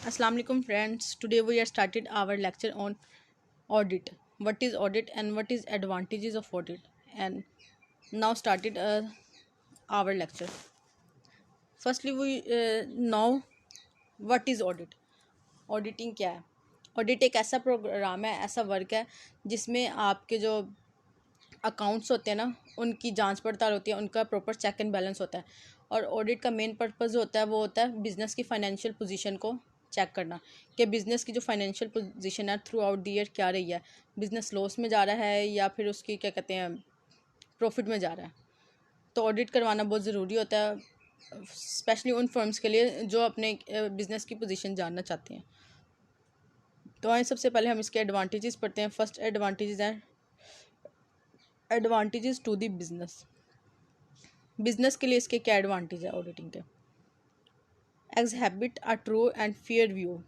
Assalamu alaikum friends. Today we are started our lecture on audit. What is audit and what is advantages of audit? And now started our lecture. Firstly, we know what is audit. Auditing क्या है? Audit एक ऐसा programme है, ऐसा work है जिसमें आपके जो अकाउंट्स होते हैं ना, उनकी जांच पड़ताल होती है, उनका प्रॉपर चेक एंड बैलेंस होता है। और ऑडिट का मेन पर्पस होता है वो होता है बिज़नेस की फाइनेंशियल पोजीशन को चेक करना कि बिज़नेस की जो फाइनेंशियल पोजीशन है थ्रू आउट द ईयर क्या रही है, बिज़नेस लॉस में जा रहा है या फिर उसकी क्या कहते हैं प्रॉफिट में जा रहा है। तो ऑडिट करवाना बहुत ज़रूरी होता है, स्पेशली उन फर्म्स के लिए जो अपने बिज़नेस की पोजीशन जानना चाहते हैं। तो आइए सबसे पहले हम इसके एडवांटेजेस पढ़ते हैं। फर्स्ट एडवांटेजेस है एडवांटेजेस टू द बिजनेस के लिए इसके क्या एडवांटेज है ऑडिटिंग के? Exhibit a true and fair view.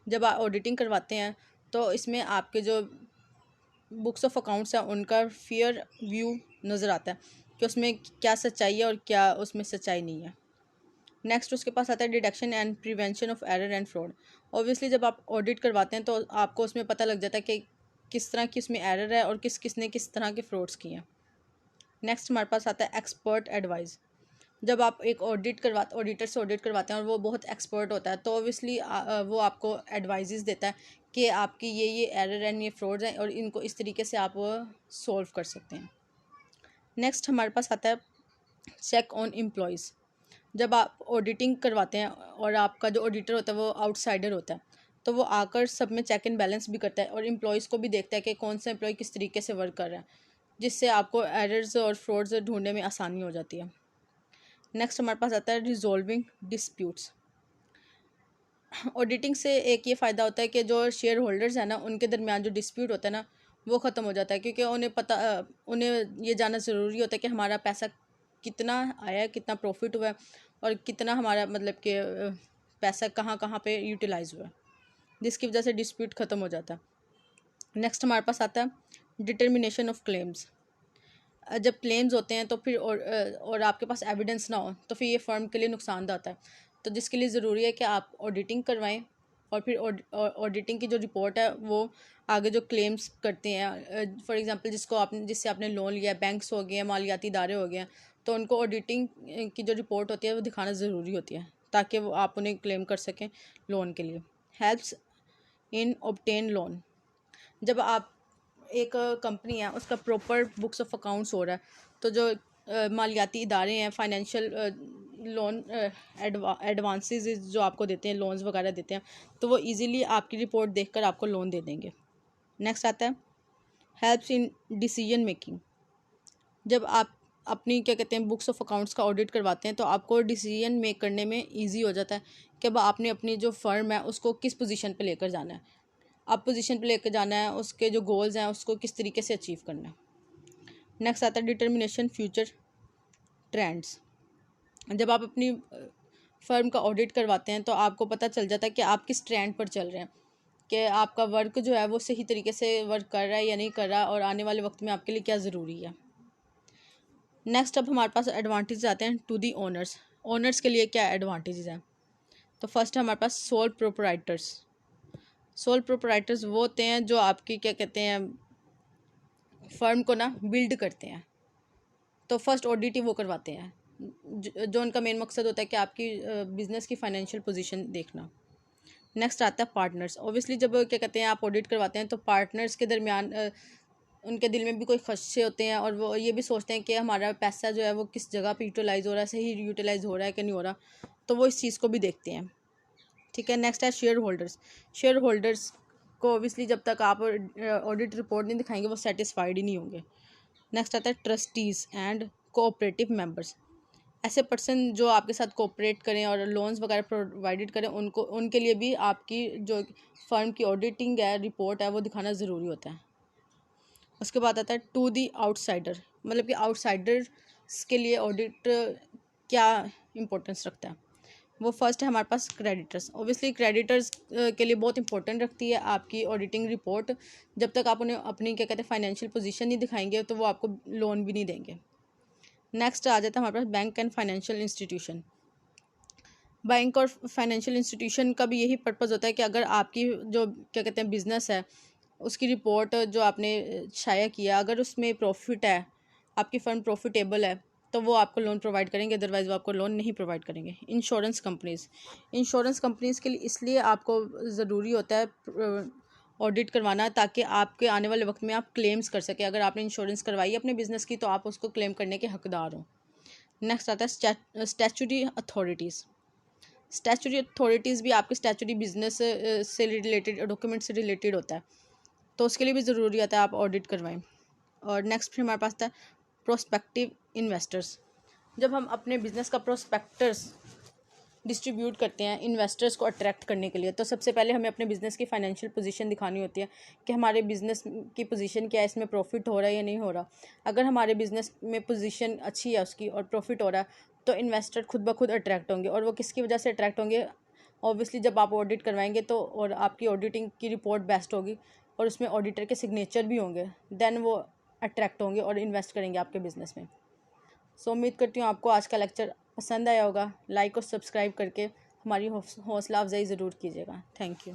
जब आप ऑडिटिंग करवाते हैं तो इसमें आपके जो बुक्स ऑफ अकाउंट्स हैं उनका फेयर व्यू नज़र आता है कि उसमें क्या सच्चाई है और क्या उसमें सच्चाई नहीं है। नेक्स्ट उसके पास आता है detection and prevention of error and fraud. Obviously जब आप ऑडिट करवाते हैं तो आपको उसमें पता लग जाता है कि किस तरह की उसमें एरर है और किसने किस तरह के फ्रॉड्स किए हैं। नेक्स्ट हमारे पास आता है एक्सपर्ट एडवाइस। जब आप एक ऑडिटर से ऑडिट करवाते हैं और वो बहुत एक्सपर्ट होता है तो ऑब्वियसली वो आपको एडवाइजेस देता है कि आपकी ये एरर एंड ये फ्रॉड्स हैं और इनको इस तरीके से आप सॉल्व कर सकते हैं। नेक्स्ट हमारे पास आता है चेक ऑन एम्प्लॉयज़। जब आप ऑडिटिंग करवाते हैं और आपका जो ऑडिटर होता है वो आउटसाइडर होता है तो वो आकर सब में चेक एंड बैलेंस भी करता है और एम्प्लॉयज़ को भी देखता है कि कौन सा एम्प्लॉय किस तरीके से वर्क कर रहा है, जिससे आपको एरर्स और फ्रॉड्स ढूंढने में आसानी हो जाती है। नेक्स्ट हमारे पास आता है रिजॉल्विंग डिस्प्यूट्स। ऑडिटिंग से एक ये फ़ायदा होता है कि जो शेयर होल्डर्स हैं ना उनके दरमियान जो डिस्प्यूट होता है ना वो ख़त्म हो जाता है, क्योंकि उन्हें ये जानना ज़रूरी होता है कि हमारा पैसा कितना आया है, कितना प्रॉफिट हुआ है और कितना हमारा मतलब कि पैसा कहाँ कहाँ पे यूटिलाइज़ हुआ है, जिसकी वजह से डिस्प्यूट ख़त्म हो जाता है। नेक्स्ट हमारे पास आता है डिटर्मिनेशन ऑफ क्लेम्स। जब क्लेम्स होते हैं तो फिर और आपके पास एविडेंस ना हो तो फिर ये फर्म के लिए नुकसानदा होता है। तो जिसके लिए ज़रूरी है कि आप ऑडिटिंग करवाएं और फिर ऑडिटिंग की जो रिपोर्ट है वो आगे जो क्लेम्स करते हैं, फॉर एग्जांपल जिससे आपने लोन लिया, बैंक्स हो गए हैं, मालियाती इदारे हो गए हैं, तो उनको ऑडिटिंग की जो रिपोर्ट होती है वो दिखाना ज़रूरी होती है ताकि वो आप उन्हें क्लेम कर सकें लोन के लिए। Helps in obtain loan. जब आप एक कंपनी है उसका प्रॉपर बुक्स ऑफ अकाउंट्स हो रहा है तो जो मालियाती इदारे हैं, फाइनेंशियल लोन एडवांसेस जो आपको देते हैं, लोन्स वगैरह देते हैं, तो वो इजीली आपकी रिपोर्ट देखकर आपको लोन दे देंगे। नेक्स्ट आता है हेल्प्स इन डिसीजन मेकिंग। जब आप अपनी क्या कहते हैं बुक्स ऑफ अकाउंट्स का ऑडिट करवाते हैं तो आपको डिसीजन मेक करने में ईजी हो जाता है कि अब आपने अपनी जो फर्म है उसको किस पोजीशन पे लेकर जाना है, आप पोजीशन पे लेकर जाना है, उसके जो गोल्स हैं उसको किस तरीके से अचीव करना है। नेक्स्ट आता है डिटर्मिनेशन फ्यूचर ट्रेंड्स। जब आप अपनी फर्म का ऑडिट करवाते हैं तो आपको पता चल जाता है कि आप किस ट्रेंड पर चल रहे हैं, कि आपका वर्क जो है वो सही तरीके से वर्क कर रहा है या नहीं कर रहा और आने वाले वक्त में आपके लिए क्या ज़रूरी है। नेक्स्ट अब हमारे पास एडवांटेज आते हैं टू दी ओनर्स। ओनर्स के लिए क्या एडवांटेजेस हैं? तो फर्स्ट है हमारे पास सोल प्रोपराइटर्स। सोल प्रोपराइटर्स वो होते हैं जो आपकी क्या कहते हैं फर्म को ना बिल्ड करते हैं, तो फर्स्ट ऑडिट ही वो करवाते हैं जो उनका मेन मकसद होता है कि आपकी बिज़नेस की फाइनेंशियल पोजीशन देखना। नेक्स्ट आता है पार्टनर्स। ओबियसली जब क्या कहते हैं आप ऑडिट करवाते हैं तो पार्टनर्स के दरमियान उनके दिल में भी कोई खदशे होते हैं और वो ये भी सोचते हैं कि हमारा पैसा जो है वो किस जगह पे यूटिलाइज़ हो रहा है, सही यूटिलाइज़ हो रहा है कि नहीं हो रहा, तो वो इस चीज़ को भी देखते हैं। ठीक है। नेक्स्ट है शेयर होल्डर्स। शेयर होल्डर्स को ओबियसली जब तक आप ऑडिट रिपोर्ट नहीं दिखाएंगे वो सेटिस्फाइड ही नहीं होंगे। नेक्स्ट आता है ट्रस्टीज़ एंड कोऑपरेटिव मेंबर्स। ऐसे पर्सन जो आपके साथ कोऑपरेट करें और लोन्स वगैरह प्रोवाइडेड करें, उनके लिए भी आपकी जो फर्म की ऑडिटिंग है रिपोर्ट है वो दिखाना ज़रूरी होता है। उसके बाद आता है टू दी आउटसाइडर। मतलब कि आउटसाइडर्स के लिए ऑडिट क्या इम्पोर्टेंस रखता है? वो फर्स्ट है हमारे पास क्रेडिटर्स। ओबियसली क्रेडिटर्स के लिए बहुत इंपॉर्टेंट रखती है आपकी ऑडिटिंग रिपोर्ट। जब तक आप उन्हें अपनी क्या कहते हैं फाइनेंशियल पोजीशन नहीं दिखाएंगे तो वो आपको लोन भी नहीं देंगे। नेक्स्ट आ जाता है हमारे पास bank and financial institution. Bank और फाइनेंशियल इंस्टीट्यूशन का भी यही पर्पज़ होता है कि अगर आपकी जो क्या कहते हैं बिज़नेस है, उसकी रिपोर्ट जो आपने शाया किया, अगर उसमें प्रॉफिट है, आपकी फ़र्म प्रॉफिटेबल है, तो वो आपको लोन प्रोवाइड करेंगे, अदरवाइज़ वो आपको लोन नहीं प्रोवाइड करेंगे। इंश्योरेंस कंपनीज़ के लिए इसलिए आपको ज़रूरी होता है ऑडिट करवाना, ताकि आपके आने वाले वक्त में आप क्लेम्स कर सकें। अगर आपने इंश्योरेंस करवाई है अपने बिज़नेस की, तो आप उसको क्लेम करने के हकदार हो। नेक्स्ट आता है स्टैट्यूटरी अथॉरिटीज़। स्टैट्यूटरी अथॉरिटीज़ भी आपके स्टैट्यूटरी बिजनेस से रिलेटेड, डॉक्यूमेंट से रिलेटेड होता है, तो उसके लिए भी ज़रूरी आता है आप ऑडिट करवाएं। और नेक्स्ट फिर हमारे पास था प्रोस्पेक्टिव इन्वेस्टर्स। जब हम अपने बिज़नेस का प्रोस्पेक्टस डिस्ट्रीब्यूट करते हैं इन्वेस्टर्स को अट्रैक्ट करने के लिए, तो सबसे पहले हमें अपने बिज़नेस की फाइनेंशियल पोजीशन दिखानी होती है कि हमारे बिज़नेस की पोजीशन क्या है, इसमें प्रॉफिट हो रहा है या नहीं हो रहा। अगर हमारे बिज़नेस में पोजीशन अच्छी है उसकी और प्रॉफिट हो रहा है, तो इन्वेस्टर खुद ब खुद अट्रैक्ट होंगे। और वो किसकी वजह से अट्रैक्ट होंगे? ऑब्वियसली जब आप ऑडिट करवाएंगे तो, और आपकी ऑडिटिंग की रिपोर्ट बेस्ट होगी और उसमें ऑडिटर के सिग्नेचर भी होंगे, देन वो अट्रैक्ट होंगे और इन्वेस्ट करेंगे आपके बिज़नेस में। सो उम्मीद करती हूँ आपको आज का लेक्चर पसंद आया होगा। लाइक और सब्सक्राइब करके हमारी हौसला अफजाई ज़रूर कीजिएगा। Thank you.